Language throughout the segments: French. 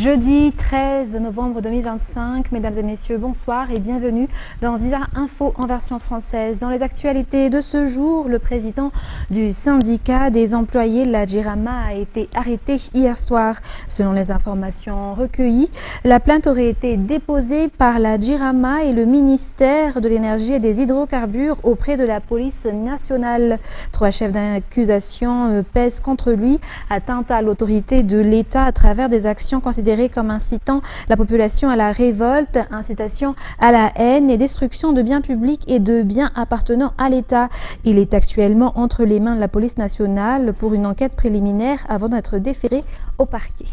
Jeudi 13 novembre 2025, mesdames et messieurs, bonsoir et bienvenue dans Viva Info en version française. Dans les actualités de ce jour, le président du syndicat des employés, la Jirama, a été arrêté hier soir. Selon les informations recueillies, la plainte aurait été déposée par la Jirama et le ministère de l'énergie et des hydrocarbures auprès de la police nationale. 3 chefs d'accusation pèsent contre lui, atteinte à l'autorité de l'État à travers des actions considérées comme incitant la population à la révolte, incitation à la haine et destruction de biens publics et de biens appartenant à l'État. Il est actuellement entre les mains de la police nationale pour une enquête préliminaire avant d'être déféré au parquet.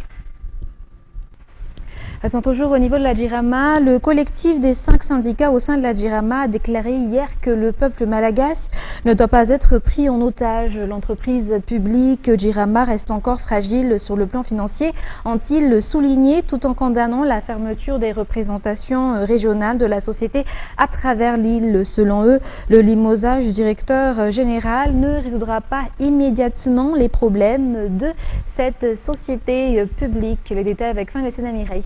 Elles sont toujours au niveau de la Jirama. Le collectif des 5 syndicats au sein de la Jirama a déclaré hier que le peuple malagasy ne doit pas être pris en otage. L'entreprise publique Jirama reste encore fragile sur le plan financier, ont-ils souligné, tout en condamnant la fermeture des représentations régionales de la société à travers l'île. Selon eux, le limogeage du directeur général ne résoudra pas immédiatement les problèmes de cette société publique. Les détails avec Fanglessena Mireille.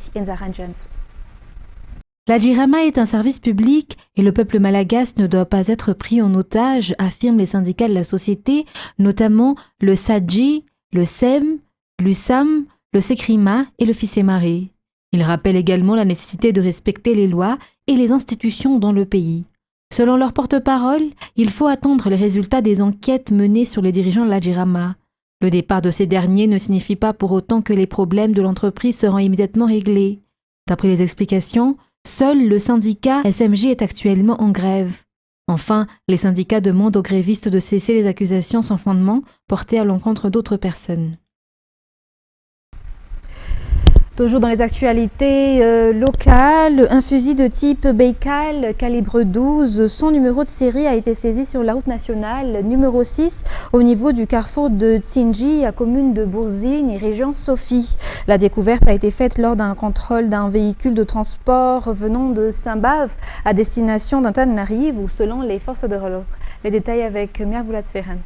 La Jirama est un service public et le peuple malagasy ne doit pas être pris en otage, affirment les syndicats de la société, notamment le SADJI, le SEM, l'USAM, le SECRIMA et le FICEMARE. Ils rappellent également la nécessité de respecter les lois et les institutions dans le pays. Selon leur porte-parole, il faut attendre les résultats des enquêtes menées sur les dirigeants de la Jirama. Le départ de ces derniers ne signifie pas pour autant que les problèmes de l'entreprise seront immédiatement réglés. D'après les explications, seul le syndicat SMJ est actuellement en grève. Enfin, les syndicats demandent aux grévistes de cesser les accusations sans fondement portées à l'encontre d'autres personnes. Toujours dans les actualités locales, un fusil de type Baikal calibre 12, son numéro de série a été saisi sur la route nationale numéro 6 au niveau du carrefour de Tsinji, à commune de Bourzine et région Sophie. La découverte a été faite lors d'un contrôle d'un véhicule de transport venant de Saint-Bave à destination d'Antananarivo, selon les forces de l'ordre. Les détails avec Mervoulat Sferan.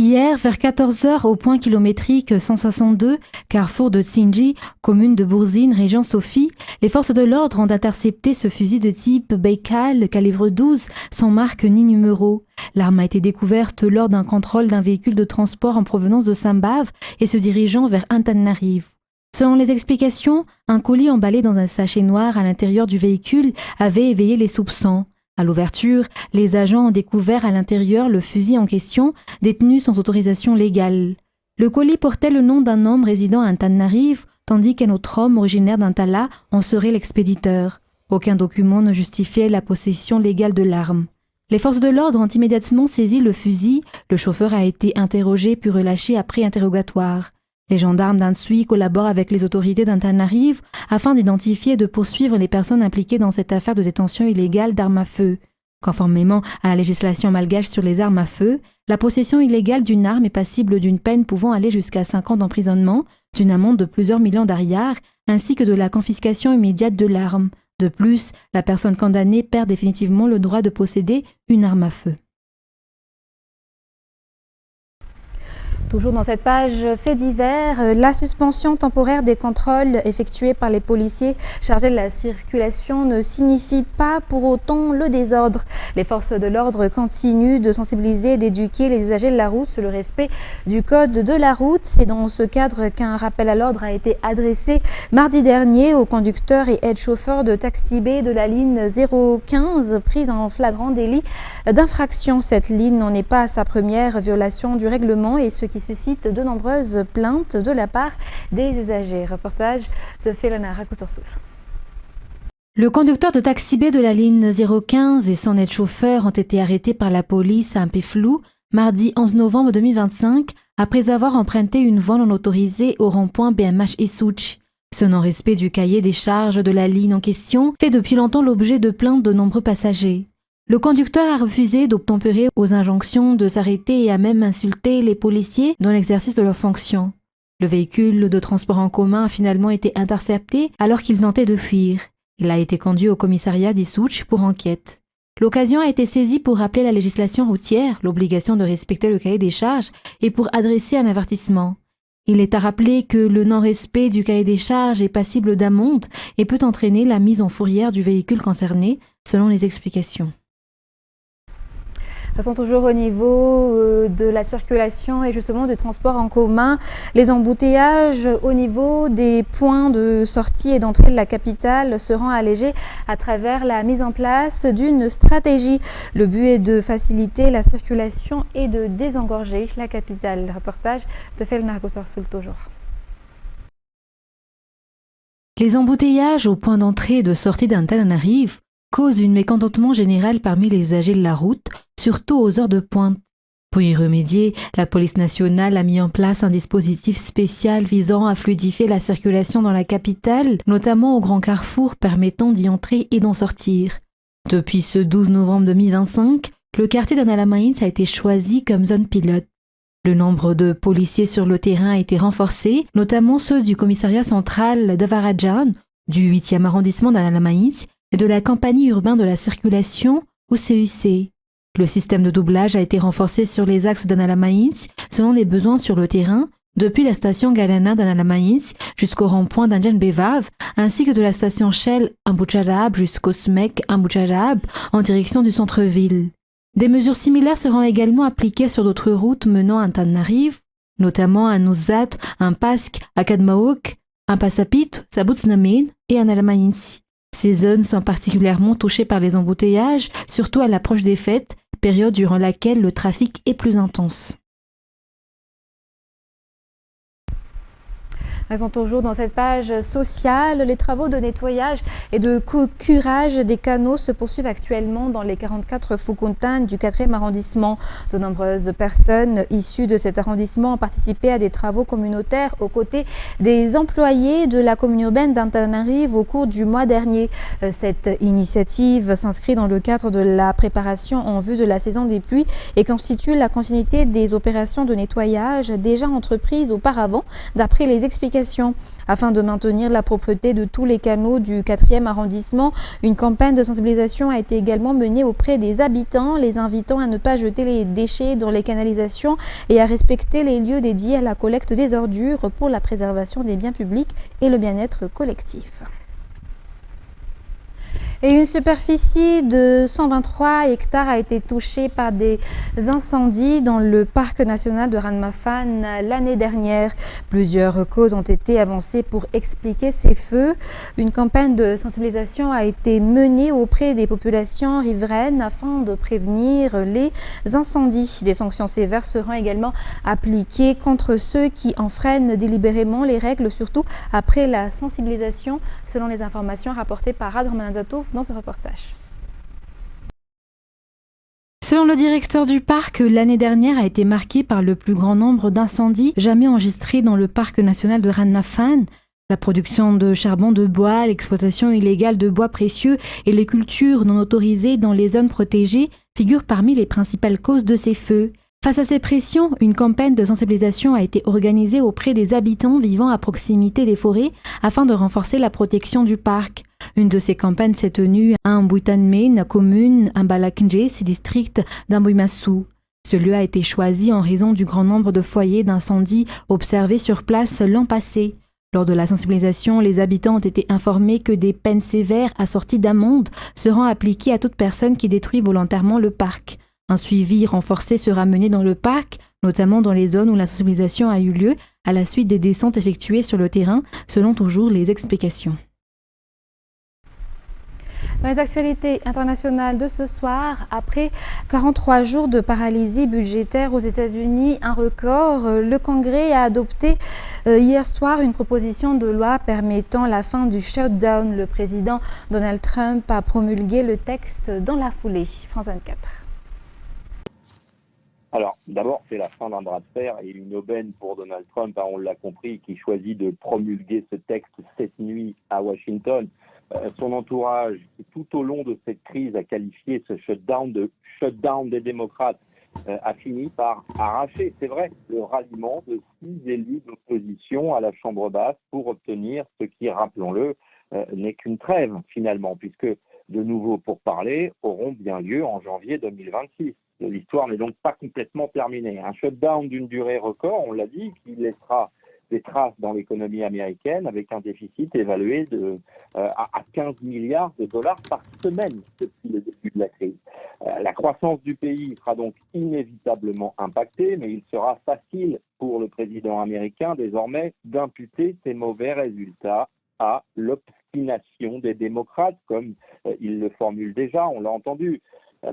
Hier, vers 14 h, au point kilométrique 162, carrefour de Tsinji, commune de Bourzine, région Sophie, les forces de l'ordre ont intercepté ce fusil de type Baikal, calibre 12, sans marque ni numéro. L'arme a été découverte lors d'un contrôle d'un véhicule de transport en provenance de Saint-Bave et se dirigeant vers Antananarivo. Selon les explications, un colis emballé dans un sachet noir à l'intérieur du véhicule avait éveillé les soupçons. À l'ouverture, les agents ont découvert à l'intérieur le fusil en question, détenu sans autorisation légale. Le colis portait le nom d'un homme résidant à Antananarivo, tandis qu'un autre homme originaire d'Antala en serait l'expéditeur. Aucun document ne justifiait la possession légale de l'arme. Les forces de l'ordre ont immédiatement saisi le fusil, le chauffeur a été interrogé puis relâché après interrogatoire. Les gendarmes d'Ansui collaborent avec les autorités d'Antananarivo afin d'identifier et de poursuivre les personnes impliquées dans cette affaire de détention illégale d'armes à feu. Conformément à la législation malgache sur les armes à feu, la possession illégale d'une arme est passible d'une peine pouvant aller jusqu'à 5 ans d'emprisonnement, d'une amende de plusieurs millions d'ariars, ainsi que de la confiscation immédiate de l'arme. De plus, la personne condamnée perd définitivement le droit de posséder une arme à feu. Toujours dans cette page fait divers, la suspension temporaire des contrôles effectués par les policiers chargés de la circulation ne signifie pas pour autant le désordre. Les forces de l'ordre continuent de sensibiliser et d'éduquer les usagers de la route sur le respect du code de la route. C'est dans ce cadre qu'un rappel à l'ordre a été adressé mardi dernier aux conducteurs et aides-chauffeurs de Taxi B de la ligne 015 prise en flagrant délit d'infraction. Cette ligne n'en est pas à sa première violation du règlement et ce qui suscite de nombreuses plaintes de la part des usagers. Reportage de Felana Rakutorsul. Le conducteur de Taxi B de la ligne 015 et son aide-chauffeur ont été arrêtés par la police à Mpeflou mardi 11 novembre 2025 après avoir emprunté une voie non autorisée au rond-point BMH Issouch. Ce non-respect du cahier des charges de la ligne en question fait depuis longtemps l'objet de plaintes de nombreux passagers. Le conducteur a refusé d'obtempérer aux injonctions de s'arrêter et a même insulté les policiers dans l'exercice de leurs fonctions. Le véhicule de transport en commun a finalement été intercepté alors qu'il tentait de fuir. Il a été conduit au commissariat d'Issouch pour enquête. L'occasion a été saisie pour rappeler la législation routière, l'obligation de respecter le cahier des charges et pour adresser un avertissement. Il est à rappeler que le non-respect du cahier des charges est passible d'amende et peut entraîner la mise en fourrière du véhicule concerné, selon les explications. Passons toujours au niveau de la circulation et justement du transport en commun. Les embouteillages au niveau des points de sortie et d'entrée de la capitale seront allégés à travers la mise en place d'une stratégie. Le but est de faciliter la circulation et de désengorger la capitale. Le reportage de Felna Gotorsul toujours. Les embouteillages au point d'entrée et de sortie d'Antananarive causent un mécontentement général parmi les usagers de la route, surtout aux heures de pointe. Pour y remédier, la police nationale a mis en place un dispositif spécial visant à fluidifier la circulation dans la capitale, notamment au grand carrefour permettant d'y entrer et d'en sortir. Depuis ce 12 novembre 2025, le quartier d'Analamains a été choisi comme zone pilote. Le nombre de policiers sur le terrain a été renforcé, notamment ceux du commissariat central d'Avarajan, du 8e arrondissement d'Analamains et de la compagnie urbaine de la circulation, ou CUC. Le système de doublage a été renforcé sur les axes d'Analamains selon les besoins sur le terrain, depuis la station Galana d'Analamains jusqu'au rond-point d'Anjan Bevav, ainsi que de la station Shell Amboucharab jusqu'au SMEC Amboucharab en direction du centre-ville. Des mesures similaires seront également appliquées sur d'autres routes menant à Antananarive, notamment à Nuzat, à Pask, à Kadmaouk, à Pasapit, Sabutsnamen et à Analamains. Ces zones sont particulièrement touchées par les embouteillages, surtout à l'approche des fêtes, période durant laquelle le trafic est plus intense. Restons toujours dans cette page sociale. Les travaux de nettoyage et de curage des canaux se poursuivent actuellement dans les 44 Foucontanes du 4e arrondissement. De nombreuses personnes issues de cet arrondissement ont participé à des travaux communautaires aux côtés des employés de la commune urbaine d'Antananarive au cours du mois dernier. Cette initiative s'inscrit dans le cadre de la préparation en vue de la saison des pluies et constitue la continuité des opérations de nettoyage déjà entreprises auparavant, d'après les explications. Afin de maintenir la propreté de tous les canaux du 4e arrondissement, une campagne de sensibilisation a été également menée auprès des habitants, les invitant à ne pas jeter les déchets dans les canalisations et à respecter les lieux dédiés à la collecte des ordures pour la préservation des biens publics et le bien-être collectif. Et une superficie de 123 hectares a été touchée par des incendies dans le parc national de Ranmafan l'année dernière. Plusieurs causes ont été avancées pour expliquer ces feux. Une campagne de sensibilisation a été menée auprès des populations riveraines afin de prévenir les incendies. Des sanctions sévères seront également appliquées contre ceux qui enfreignent délibérément les règles, surtout après la sensibilisation, selon les informations rapportées par Rad Romanazatov dans ce reportage. Selon le directeur du parc, l'année dernière a été marquée par le plus grand nombre d'incendies jamais enregistrés dans le parc national de Ranmafan. La production de charbon de bois, l'exploitation illégale de bois précieux et les cultures non autorisées dans les zones protégées figurent parmi les principales causes de ces feux. Face à ces pressions, une campagne de sensibilisation a été organisée auprès des habitants vivant à proximité des forêts afin de renforcer la protection du parc. Une de ces campagnes s'est tenue à Mbouitanmen, commune Mbalaknje, district d'Ambouimassou. Ce lieu a été choisi en raison du grand nombre de foyers d'incendie observés sur place l'an passé. Lors de la sensibilisation, les habitants ont été informés que des peines sévères assorties d'amendes seront appliquées à toute personne qui détruit volontairement le parc. Un suivi renforcé sera mené dans le parc, notamment dans les zones où la sensibilisation a eu lieu à la suite des descentes effectuées sur le terrain, selon toujours les explications. Dans les actualités internationales de ce soir, après 43 jours de paralysie budgétaire aux États-Unis, un record, le Congrès a adopté hier soir une proposition de loi permettant la fin du shutdown. Le président Donald Trump a promulgué le texte dans la foulée. France 24. Alors, d'abord, c'est la fin d'un bras de fer et une aubaine pour Donald Trump, on l'a compris, qui choisit de promulguer ce texte cette nuit à Washington. Son entourage, tout au long de cette crise, a qualifié ce shutdown de shutdown des démocrates, a fini par arracher, c'est vrai, le ralliement de 6 élus d'opposition à la Chambre basse pour obtenir ce qui, rappelons-le, n'est qu'une trêve finalement, puisque de nouveaux pourparlers auront bien lieu en janvier 2026. L'histoire n'est donc pas complètement terminée. Un shutdown d'une durée record, on l'a dit, qui laissera des traces dans l'économie américaine avec un déficit évalué à 15 milliards de dollars par semaine depuis le début de la crise. La croissance du pays sera donc inévitablement impactée, mais il sera facile pour le président américain désormais d'imputer ces mauvais résultats à l'obstination des démocrates, comme il le formule déjà, on l'a entendu.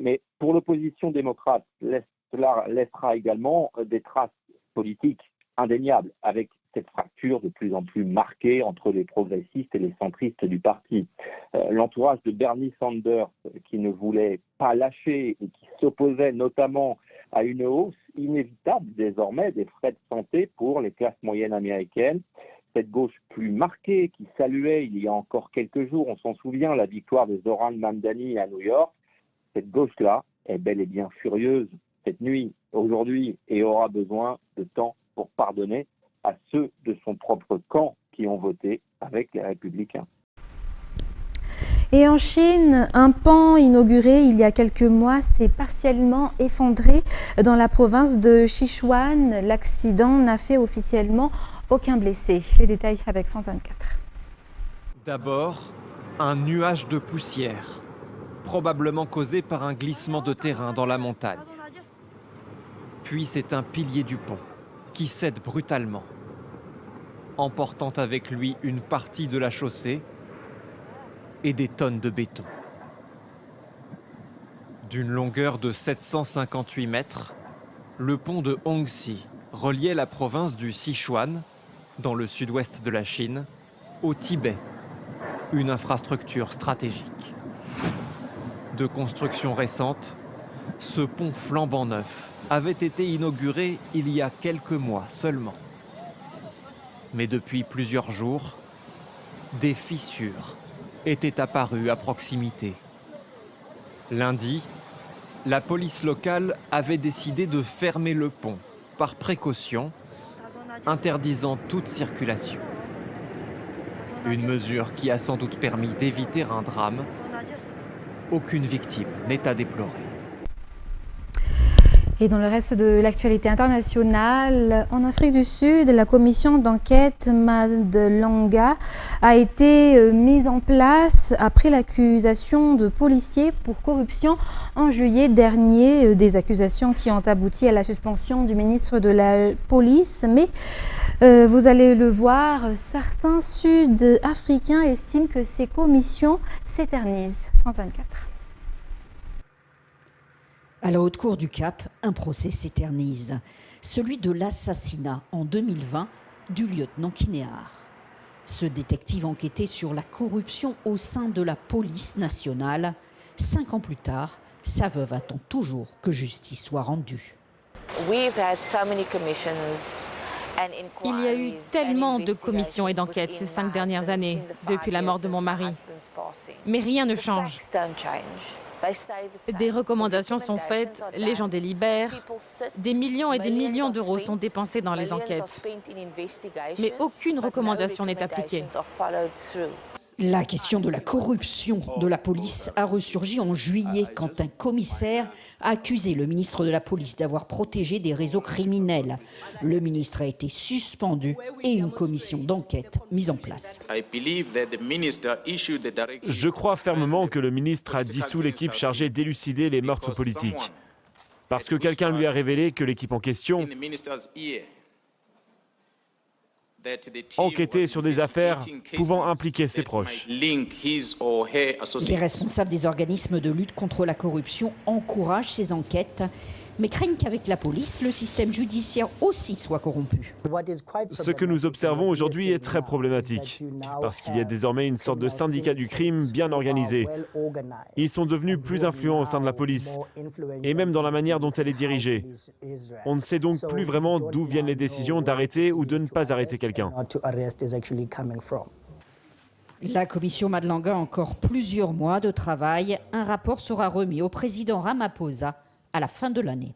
Mais pour l'opposition démocrate, cela laissera également des traces politiques indéniables, avec cette fracture de plus en plus marquée entre les progressistes et les centristes du parti. L'entourage de Bernie Sanders, qui ne voulait pas lâcher et qui s'opposait notamment à une hausse inévitable désormais des frais de santé pour les classes moyennes américaines. Cette gauche plus marquée qui saluait il y a encore quelques jours, on s'en souvient, la victoire de Zoran Mamdani à New York, cette gauche-là est bel et bien furieuse cette nuit, aujourd'hui, et aura besoin de temps pour pardonner à ceux de son propre camp qui ont voté avec les Républicains. Et en Chine, un pont inauguré il y a quelques mois s'est partiellement effondré dans la province de Sichuan. L'accident n'a fait officiellement aucun blessé. Les détails avec France 24. D'abord, un nuage de poussière, probablement causé par un glissement de terrain dans la montagne. Puis c'est un pilier du pont qui cède brutalement, emportant avec lui une partie de la chaussée et des tonnes de béton. D'une longueur de 758 mètres, le pont de Hongxi reliait la province du Sichuan, dans le sud-ouest de la Chine, au Tibet, une infrastructure stratégique. De construction récente, ce pont flambant neuf avait été inauguré il y a quelques mois seulement. Mais depuis plusieurs jours, des fissures étaient apparues à proximité. Lundi, la police locale avait décidé de fermer le pont par précaution, interdisant toute circulation. Une mesure qui a sans doute permis d'éviter un drame. Aucune victime n'est à déplorer. Et dans le reste de l'actualité internationale, en Afrique du Sud, la commission d'enquête Madlanga a été mise en place après l'accusation de policiers pour corruption en juillet dernier. Des accusations qui ont abouti à la suspension du ministre de la Police. Mais vous allez le voir, certains Sud-Africains estiment que ces commissions s'éternisent. France 24. À la haute cour du Cap, un procès s'éternise, celui de l'assassinat en 2020 du lieutenant Kinéar. Ce détective enquêtait sur la corruption au sein de la police nationale. 5 ans plus tard, sa veuve attend toujours que justice soit rendue. Il y a eu tellement de commissions et d'enquêtes ces 5 dernières années, depuis la mort de mon mari. Mais rien ne change. Des recommandations sont faites, les gens délibèrent, des millions et des millions d'euros sont dépensés dans les enquêtes. Mais aucune recommandation n'est appliquée. La question de la corruption de la police a ressurgi en juillet quand un commissaire a accusé le ministre de la Police d'avoir protégé des réseaux criminels. Le ministre a été suspendu et une commission d'enquête mise en place. Je crois fermement que le ministre a dissous l'équipe chargée d'élucider les meurtres politiques. Parce que quelqu'un lui a révélé que l'équipe en question enquêter sur des affaires pouvant impliquer ses proches. Les responsables des organismes de lutte contre la corruption encouragent ces enquêtes, mais craignent qu'avec la police, le système judiciaire aussi soit corrompu. Ce que nous observons aujourd'hui est très problématique, parce qu'il y a désormais une sorte de syndicat du crime bien organisé. Ils sont devenus plus influents au sein de la police, et même dans la manière dont elle est dirigée. On ne sait donc plus vraiment d'où viennent les décisions d'arrêter ou de ne pas arrêter quelqu'un. La commission Madlanga a encore plusieurs mois de travail. Un rapport sera remis au président Ramaphosa à la fin de l'année.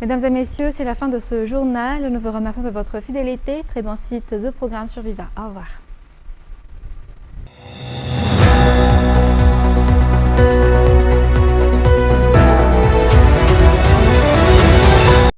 Mesdames et messieurs, c'est la fin de ce journal. Nous vous remercions de votre fidélité. Très bon site de programme sur Viva. Au revoir.